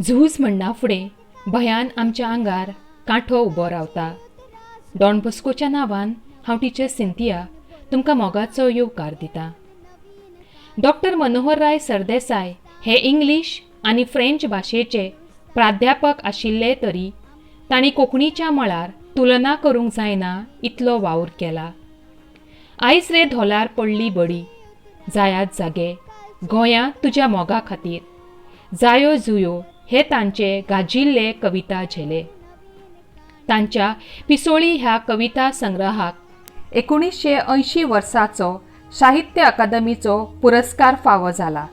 झूज म्हणना फुडें भयान आमच्या आंगार कांठो उबो रावता. डॉन बॉस्कोच्या नांवान हांव टिचर सिंथिया तुमकां मोगाचो येवकार दिता. डॉक्टर मनोहर राय सरदेसाय हे इंग्लीश आनी फ्रेंच भाशेचे प्राध्यापक आशिल्ले तरी तांणी कोंकणीच्या मळार तुलना करूंक जायना इतलो वावर केला. आयज रे धोलार पडली बडी, जायात जागे गोंया तुज्या मोगा खातीर, जायो जुयो हे तांचे गाजिल्ले कविता झेले. तांच्या पिसोळी ह्या कविता संग्रहाक 1980 वर्साचो साहित्य अकादमीचो पुरस्कार फावो जाला.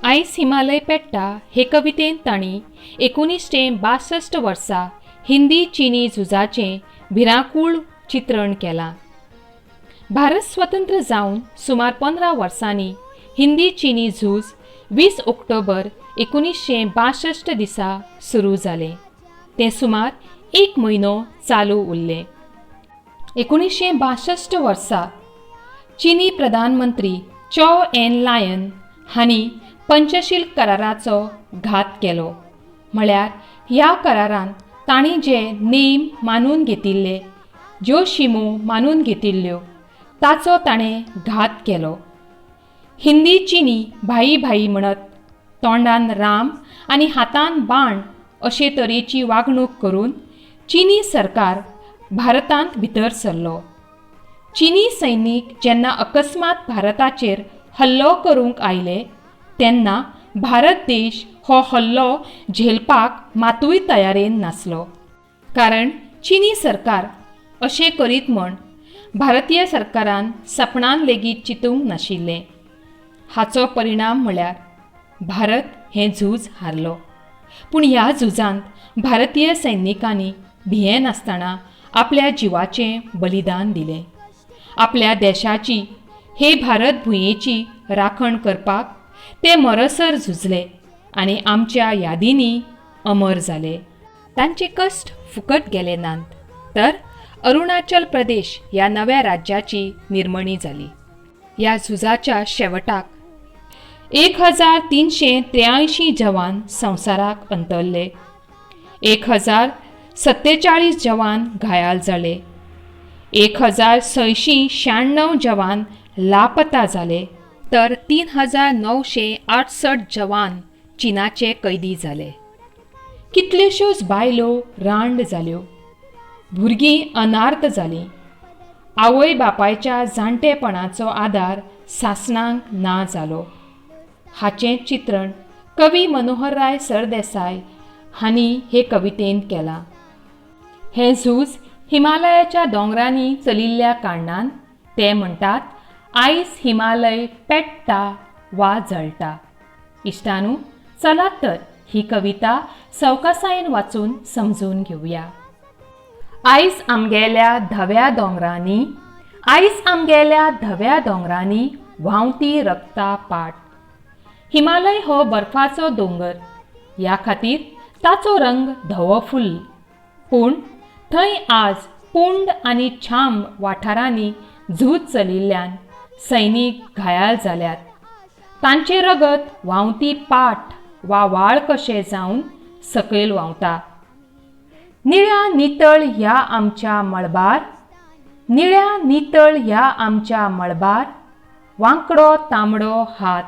आयज हिमालय पेट्टा हे कवितेन तांणी 1962 वर्सा हिंदी चीनी झुजाचें भिरांकूळ चित्रण केलां. भारत स्वतंत्र जावन सुमार 15 वर्सांनी हिंदी चीनी झूज 20 ऑक्टोबर 1962 दिसा सुरू जालें. तें सुमार 1 म्हयनो चालू उरलें. 1962 वर्सा चीनी प्रधानमंत्री चौ एन लायन हांणी पंचशील कराराचो घात केलो. म्हळ्यार ह्या करारान तांणी जे नेम मानून घेतिल्ले, ज्यो शिमो मानून घेतिल्ल्यो ताचो ताणें घात केलो. हिंदी चीनी भाई भाई म्हणत तोंडान राम आनी हातान बाण अशे तरेची वागणूक करून चीनी सरकार भारतांत भितर सरलो. चीनी सैनीक जेन्ना अकस्मात भारताचेर हल्लो करूंक आयले तेन्ना भारत देश हो हल्लो झेलपाक मातूय तयारेन नासलो. कारण चीनी सरकार अशें करीत म्हण भारतीय सरकारान सपनान लेगीत चिंतूंक नाशिल्लें. हाचो परिणाम म्हळ्यार भारत हें झूज हारलो. पूण ह्या झुजांत भारतीय सैनिकांनी भियें नासतना आपल्या जिवाचें बलिदान दिलें. आपल्या देशाची हे भारत भुंयेची राखण करपाक ते मरसर झुजले आनी आमच्या यादींनी अमर जाले. तांचे कश्ट फुकट गेले नात, तर अरुणाचल प्रदेश ह्या नव्या राज्याची निर्मणी जाली. ह्या झुजाच्या शेवटाक 1383 जवान संवसाराक अंतरले. 1047 जवान घायाल जाले. 1696 जवान लापता जाले, तर 3968 जवान चीनाचे कैदी जाले. कितल्योश्योच बायलो रांड जाल्यो, भुरगीं अनार्थ जालीं. आवय बापायच्या जाणटेपणाचो आदार सासणांक ना जालो. हाचें चित्रण कवी मनोहर राय सरदेसाय हांणी हे कवितेंत केलां. हें झूज हिमालयाच्या दोंगरांनी चलिल्ल्या कारणान ते म्हणटात आयज हिमालय पेट्टा वा जळटा. इश्टानू, चलात तर ही कविता सवकासायेन वाचून समजून घेवया. आयज आमगेल्या धव्या दोंगरांनी, आयज आमगेल्या धव्या दोंगरांनी व्हांवती रक्ता पाट. हिमालय हो बर्फाचो दोंगर, ह्या खातीर ताचो रंग धवो फुल्ल. पूण थंय आज पुंड आनी छांब वाठारांनी झूज चलिल्ल्यान सैनीक घायाल जाल्यात. तांचे रगत व्हांवती पाट वा व्हाळ कशें जावन सकयल व्हांवता. निळ्या नितळ ह्या आमच्या मळबार, निळ्या नितळ ह्या आमच्या मळबार वांकडो तांबडो हात.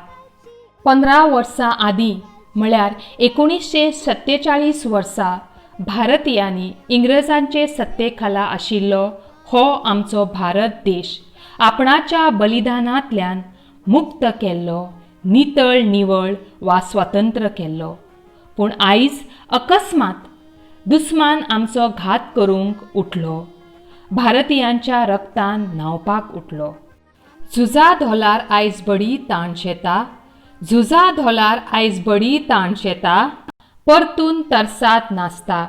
15 वर्सां आदीं म्हळ्यार 1947 वर्सा भारतीयांनी इंग्रजांचे सत्ते खाला आशिल्लो हो आमचो भारत देश आपणाच्या बलिदानांतल्यान मुक्त केल्लो, नितळ निवळ वा स्वतंत्र केल्लो. पूण आयज अकस्मात दुस्मान आमचो घात करूंक उठलो, भारतीयांच्या रक्तान न्हांवपाक उठलो. झुजा धोलार आयज बडी ताण शेता, झुजा धोलार आयज बडी ताण शेता, परतून तरसात नासता.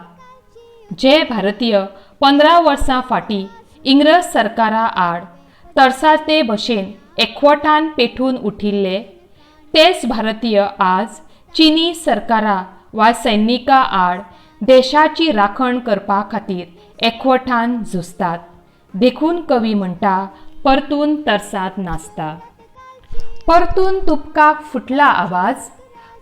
जे भारतीय 15 वर्सां फाटीं इंग्रज सरकारा आड तरसाते भशेन एकवटान पेटून उठिल्ले, तेच भारतीय आज चीनी सरकारा वा सैनिका आड देशाची राखण करपा खातीर एकवटान झुजतात. देखून कवी म्हणटा परतून तरसात नासता. परतून तुपकाक फुटला आवाज,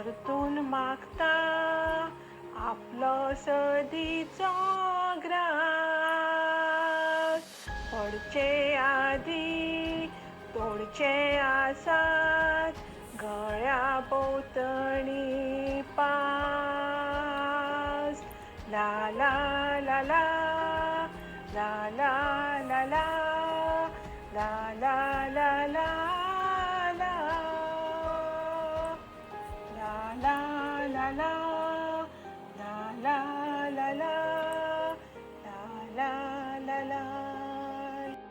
परतून मागता आपलो सदीचो ग्रास. पडचे आदी तोडचे आसात गळ्या भोंवतणी पास. ला ला ला ला ला ला ला ला ला ला ला ला ला ला ला ला ला